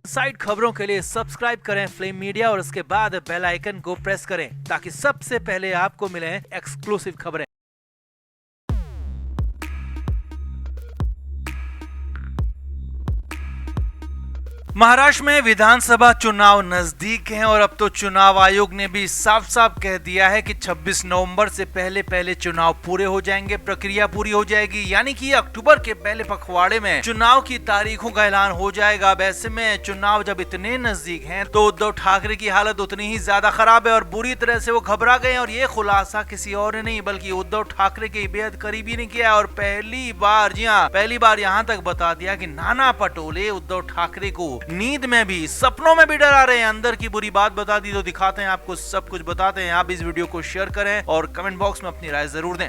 Side खबरों के लिए सब्सक्राइब करें फ्लेम मीडिया और उसके बाद बेल आइकन को प्रेस करें ताकि सबसे पहले आपको मिले एक्सक्लूसिव खबरें। महाराष्ट्र में विधानसभा चुनाव नजदीक हैं और अब तो चुनाव आयोग ने भी साफ साफ कह दिया है कि 26 नवंबर से पहले चुनाव पूरे हो जाएंगे, प्रक्रिया पूरी हो जाएगी, यानी कि अक्टूबर के पहले पखवाड़े में चुनाव की तारीखों का ऐलान हो जाएगा। वैसे में चुनाव जब इतने नजदीक हैं तो उद्धव ठाकरे की हालत उतनी ही ज्यादा खराब है और बुरी तरह से वो घबरा गए और ये खुलासा किसी और ने नहीं बल्कि उद्धव ठाकरे के बेहद करीबी ने किया और पहली बार यहाँ तक बता दिया कि नाना पटोले उद्धव ठाकरे को नींद में भी सपनों में भी डरा रहे हैं। अंदर की बुरी बात बता दी तो दिखाते हैं आपको, सब कुछ बताते हैं। आप इस वीडियो को शेयर करें और कमेंट बॉक्स में अपनी राय जरूर दें।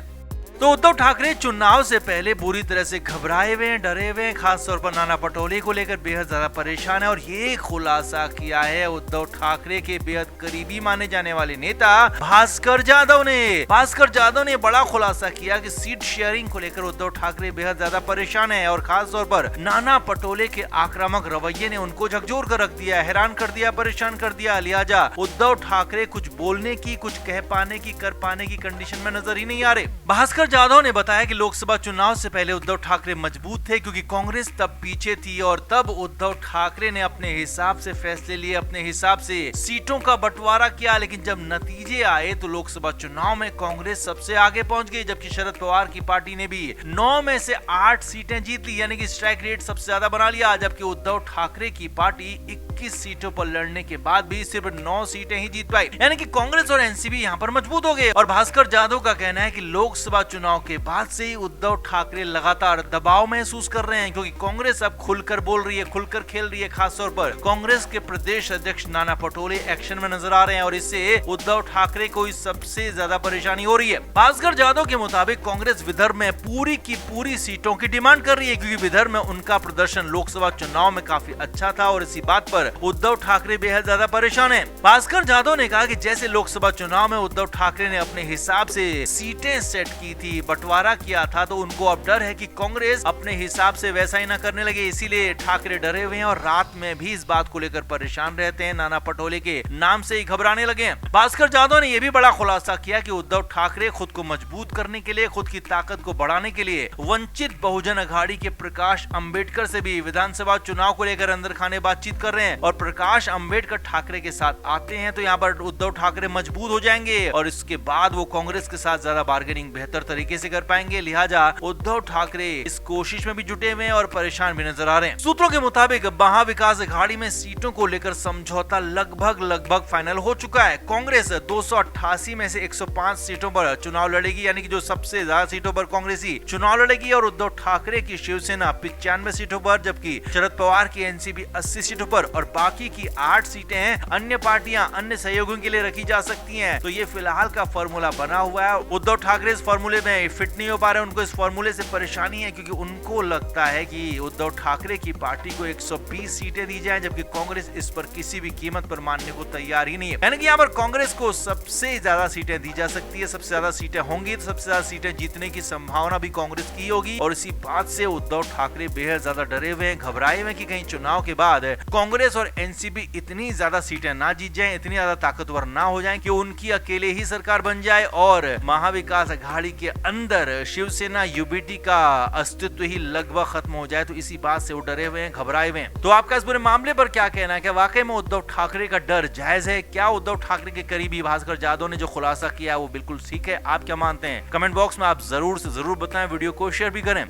तो उद्धव ठाकरे चुनाव से पहले बुरी तरह से घबराए हुए हैं, डरे हुए हैं, खासतौर पर नाना पटोले को लेकर बेहद ज्यादा परेशान है और ये खुलासा किया है उद्धव ठाकरे के बेहद करीबी माने जाने वाले नेता भास्कर जाधव ने बड़ा खुलासा किया कि सीट शेयरिंग को लेकर उद्धव ठाकरे बेहद ज्यादा परेशान है और खासतौर पर नाना पटोले के आक्रामक रवैये ने उनको झकझोर कर रख दिया, हैरान कर दिया, परेशान कर दिया। लिहाजा उद्धव ठाकरे कुछ बोलने की, कुछ कह पाने की, कर पाने की कंडीशन में नजर ही नहीं आ रहे। भास्कर जाधव ने बताया कि लोकसभा चुनाव से पहले उद्धव ठाकरे मजबूत थे क्योंकि कांग्रेस तब पीछे थी और तब उद्धव ठाकरे ने अपने हिसाब से फैसले लिए, अपने हिसाब से सीटों का बंटवारा किया। लेकिन जब नतीजे आए तो लोकसभा चुनाव में कांग्रेस सबसे आगे पहुंच गई, जबकि शरद पवार की पार्टी ने भी 9 में से 8 सीटें जीत ली, यानी कि स्ट्राइक रेट सबसे ज्यादा बना लिया। जबकि उद्धव ठाकरे की पार्टी 21 सीटों पर लड़ने के बाद भी सिर्फ 9 सीटें ही जीत पाई, यानी कि कांग्रेस और एनसीपी यहाँ पर मजबूत हो गए। और भास्कर जाधव का कहना है कि लोकसभा चुनाव के बाद से ही उद्धव ठाकरे लगातार दबाव महसूस कर रहे हैं क्योंकि कांग्रेस अब खुलकर बोल रही है, खुलकर खेल रही है। खासतौर पर कांग्रेस के प्रदेश अध्यक्ष नाना पटोले एक्शन में नजर आ रहे हैं और इससे उद्धव ठाकरे को सबसे ज्यादा परेशानी हो रही है। भास्कर जाधव के मुताबिक कांग्रेस विदर्भ में पूरी की पूरी सीटों की डिमांड कर रही है क्योंकि विदर्भ में उनका प्रदर्शन लोकसभा चुनाव में काफी अच्छा था और इसी बात पर उद्धव ठाकरे बेहद ज्यादा परेशान है। भास्कर जाधव ने कहा कि जैसे लोकसभा चुनाव में उद्धव ठाकरे ने अपने हिसाब से सीटें सेट की थी, बंटवारा किया था, तो उनको अब डर है कि कांग्रेस अपने हिसाब से वैसा ही ना करने लगे, इसीलिए ठाकरे डरे हुए हैं और रात में भी इस बात को लेकर परेशान रहते हैं, नाना पटोले के नाम से ही घबराने लगे हैं। भास्कर जाधव ने यह भी बड़ा खुलासा किया कि उद्धव ठाकरे खुद को मजबूत करने के लिए, खुद की ताकत को बढ़ाने के लिए वंचित बहुजन अघाड़ी के प्रकाश अंबेडकर से भी विधानसभा चुनाव को लेकर अंदर खाने बातचीत कर रहे हैं और प्रकाश अंबेडकर ठाकरे के साथ आते हैं तो यहाँ पर उद्धव ठाकरे मजबूत हो जाएंगे और इसके बाद वो कांग्रेस के साथ ज्यादा बार्गेनिंग बेहतर तरीके से कर पाएंगे। लिहाजा उद्धव ठाकरे इस कोशिश में भी जुटे हुए हैं और परेशान भी नजर आ रहे हैं। सूत्रों के मुताबिक महाविकास अघाड़ी में सीटों को लेकर समझौता लगभग फाइनल हो चुका है। कांग्रेस 288 में से 105 सीटों पर चुनाव लड़ेगी, यानी कि जो सबसे ज्यादा सीटों पर कांग्रेस ही चुनाव लड़ेगी और उद्धव ठाकरे की शिवसेना 95 सीटों पर, जबकि शरद पवार की एनसीपी 80 सीटों पर और बाकी की 8 सीटें अन्य पार्टियां, अन्य सहयोगियों के लिए रखी जा सकती हैं। तो ये फिलहाल का फॉर्मूला बना हुआ है। उद्धव ठाकरे इस फॉर्मूले में फिट नहीं हो पा रहे, उनको इस फॉर्मूले से परेशानी है क्योंकि उनको लगता है कि उद्धव ठाकरे की पार्टी को 120 सीटें दी जाएं, जबकि कांग्रेस इस पर किसी भी कीमत पर मानने को तैयार ही नहीं है। यानी कि यहाँ पर कांग्रेस को सबसे ज्यादा सीटें दी जा सकती है, सबसे ज्यादा सीटें होंगी तो सबसे ज्यादा सीटें जीतने की संभावना भी कांग्रेस की होगी और इसी बात से उद्धव ठाकरे बेहद ज्यादा डरे हुए हैं, घबराए हुए कि कहीं चुनाव के बाद कांग्रेस और एनसीपी इतनी ज्यादा सीटें ना जीत जाएं, इतनी ज्यादा ताकतवर ना हो जाएं कि उनकी अकेले ही सरकार बन जाए और महाविकास अघाड़ी के अंदर शिवसेना यूबीटी का अस्तित्व ही लगभग खत्म हो जाए। तो इसी बात से वो डरे हुए हैं, घबराए हुए हैं। तो आपका इस पूरे मामले पर क्या कहना है? क्या वाकई में उद्धव ठाकरे का डर जायज है? क्या उद्धव ठाकरे के करीबी भास्कर जाधव ने जो खुलासा किया वो बिल्कुल ठीक है? आप क्या मानते हैं? कमेंट बॉक्स में आप जरूर से जरूर बताएं, वीडियो को शेयर भी करें।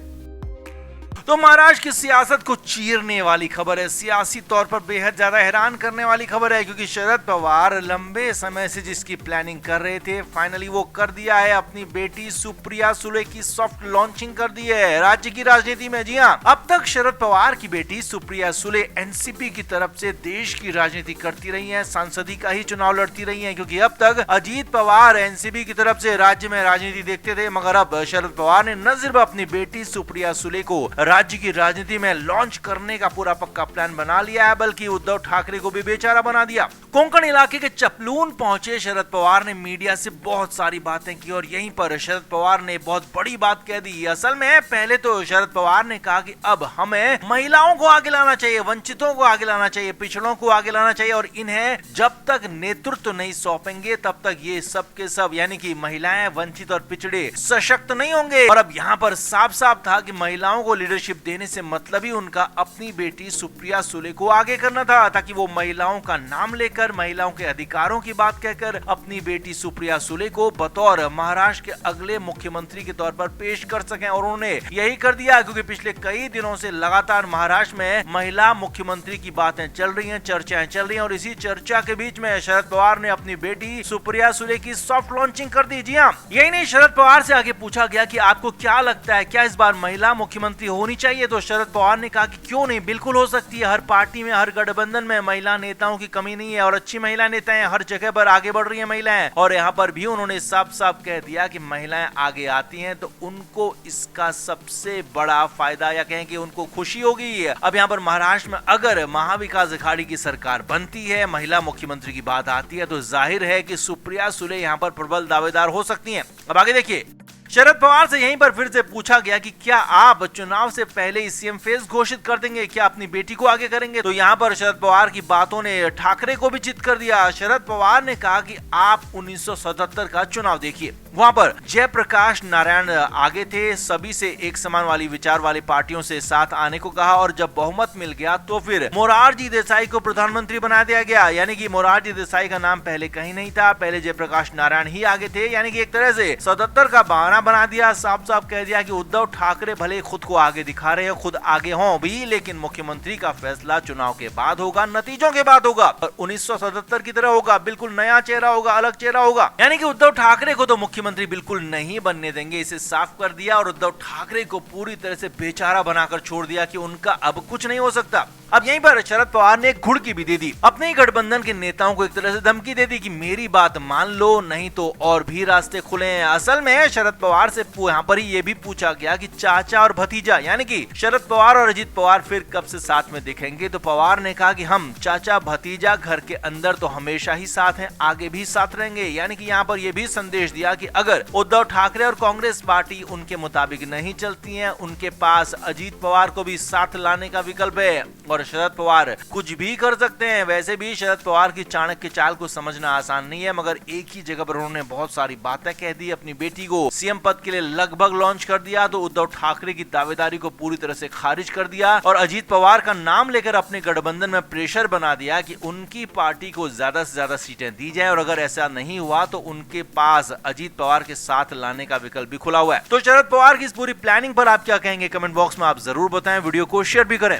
तो महाराष्ट्र की सियासत को चीरने वाली खबर है, सियासी तौर पर बेहद ज्यादा हैरान करने वाली खबर है क्योंकि शरद पवार लंबे समय से जिसकी प्लानिंग कर रहे थे फाइनली वो कर दिया है। अपनी बेटी सुप्रिया सुले की सॉफ्ट लॉन्चिंग कर दी है राज्य की राजनीति में। जी हाँ, अब तक शरद पवार की बेटी सुप्रिया सुले एनसीपी की तरफ से देश की राजनीति करती रही है, सांसदी का ही चुनाव लड़ती रही है क्योंकि अब तक अजीत पवार एनसीपी की तरफ से राज्य में राजनीति देखते थे, मगर अब शरद पवार ने न सिर्फ अपनी बेटी सुप्रिया सुले को राज्य की राजनीति में लॉन्च करने का पूरा पक्का प्लान बना लिया है बल्कि उद्धव ठाकरे को भी बेचारा बना दिया। कोंकण इलाके के चपलून पहुंचे शरद पवार ने मीडिया से बहुत सारी बातें की और यहीं पर शरद पवार ने बहुत बड़ी बात कह दी। असल में पहले तो शरद पवार ने कहा कि अब हमें महिलाओं को आगे लाना चाहिए, वंचितों को आगे लाना चाहिए, पिछड़ों को आगे लाना चाहिए और इन्हें जब तक नेतृत्व नहीं सौंपेंगे तब तक ये सब के सब यानी कि महिलाएं, वंचित और पिछड़े सशक्त नहीं होंगे। और अब यहाँ पर साफ साफ था कि महिलाओं को लीडरशिप देने से मतलब ही उनका अपनी बेटी सुप्रिया सुले को आगे करना था, ताकि वो महिलाओं का नाम लेकर, महिलाओं के अधिकारों की बात कहकर अपनी बेटी सुप्रिया सुले को बतौर महाराष्ट्र के अगले मुख्यमंत्री के तौर पर पेश कर सकें। और उन्होंने यही कर दिया, क्योंकि पिछले कई दिनों से लगातार महाराष्ट्र में महिला मुख्यमंत्री की बातें चल रही हैं, चर्चाएं चल रही हैं और इसी चर्चा के बीच में शरद पवार ने अपनी बेटी सुप्रिया सुले की सॉफ्ट लॉन्चिंग कर दी। जी हाँ, यही नहीं, शरद पवार से आगे पूछा गया कि आपको क्या लगता है, क्या इस बार महिला मुख्यमंत्री होनी चाहिए? तो शरद पवार ने कहा कि क्यों नहीं, बिल्कुल हो सकती है। हर पार्टी में, हर गठबंधन में महिला नेताओं की कमी नहीं है और अच्छी महिला नेताएं हर जगह पर आगे बढ़ रही है महिलाएं। और यहाँ पर भी उन्होंने साफ साफ कह दिया कि महिलाएं आगे आती हैं तो उनको इसका सबसे बड़ा फायदा या कहें कि उनको खुशी होगी। अब यहाँ पर महाराष्ट्र में अगर महाविकास अघाड़ी की सरकार बनती है, महिला मुख्यमंत्री की बात आती है, तो जाहिर है कि सुप्रिया सुले यहाँ पर प्रबल दावेदार हो सकती हैं। अब आगे देखिए, शरद पवार से यहीं पर फिर से पूछा गया कि क्या आप चुनाव से पहले ही सीएम फेस घोषित कर देंगे, क्या अपनी बेटी को आगे करेंगे? तो यहाँ पर शरद पवार की बातों ने ठाकरे को भी चित कर दिया। शरद पवार ने कहा कि आप 1977 का चुनाव देखिए, वहां पर जयप्रकाश नारायण आगे थे, सभी से एक समान वाली विचार वाली पार्टियों से साथ आने को कहा और जब बहुमत मिल गया तो फिर मोरारजी देसाई को प्रधानमंत्री बना दिया गया। यानी कि मोरारजी देसाई का नाम पहले कहीं नहीं था, पहले जयप्रकाश नारायण ही आगे थे। यानी कि एक तरह से 77 का बहाना बना दिया, साफ साफ कह दिया कि उद्धव ठाकरे भले खुद को आगे दिखा रहे हो, खुद आगे हों भी, लेकिन मुख्यमंत्री का फैसला चुनाव के बाद होगा, नतीजों के बाद होगा और 1977 की तरह होगा, बिल्कुल नया चेहरा होगा, अलग चेहरा होगा। यानी कि उद्धव ठाकरे को तो मुख्यमंत्री बिल्कुल नहीं बनने देंगे, इसे साफ कर दिया और उद्धव ठाकरे को पूरी तरह से बेचारा बनाकर छोड़ दिया कि उनका अब कुछ नहीं हो सकता। अब यहीं पर शरद पवार ने एक घुड़की भी दे दी, अपने ही गठबंधन के नेताओं को एक तरह से धमकी दे दी कि मेरी बात मान लो, नहीं तो और भी रास्ते खुले हैं। असल में शरद पवार से यहाँ पर ही ये भी पूछा गया कि चाचा और भतीजा यानी कि शरद पवार और अजीत पवार फिर कब से साथ में दिखेंगे? तो पवार ने कहा कि हम चाचा भतीजा घर के अंदर तो हमेशा ही साथ हैं, आगे भी साथ रहेंगे। यानी कि यहाँ पर यह भी संदेश दिया कि अगर उद्धव ठाकरे और कांग्रेस पार्टी उनके मुताबिक नहीं चलती है, उनके पास अजीत पवार को भी साथ लाने का विकल्प है और शरद पवार कुछ भी कर सकते हैं। वैसे भी शरद पवार की चाणक्य चाल को समझना आसान नहीं है, मगर एक ही जगह पर उन्होंने बहुत सारी बातें कह दी, अपनी बेटी को सीएम पद के लिए लगभग लॉन्च कर दिया, तो उद्धव ठाकरे की दावेदारी को पूरी तरह से खारिज कर दिया और अजीत पवार का नाम लेकर अपने गठबंधन में प्रेशर बना दिया कि उनकी पार्टी को ज्यादा से ज्यादा सीटें दी जाए और अगर ऐसा नहीं हुआ तो उनके पास अजीत पवार के साथ लाने का विकल्प भी खुला हुआ है। तो शरद पवार की इस पूरी प्लानिंग पर आप क्या कहेंगे? कमेंट बॉक्स में आप जरूर बताएं, वीडियो को शेयर भी करें।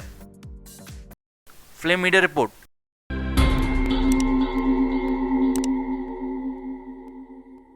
Flame media report.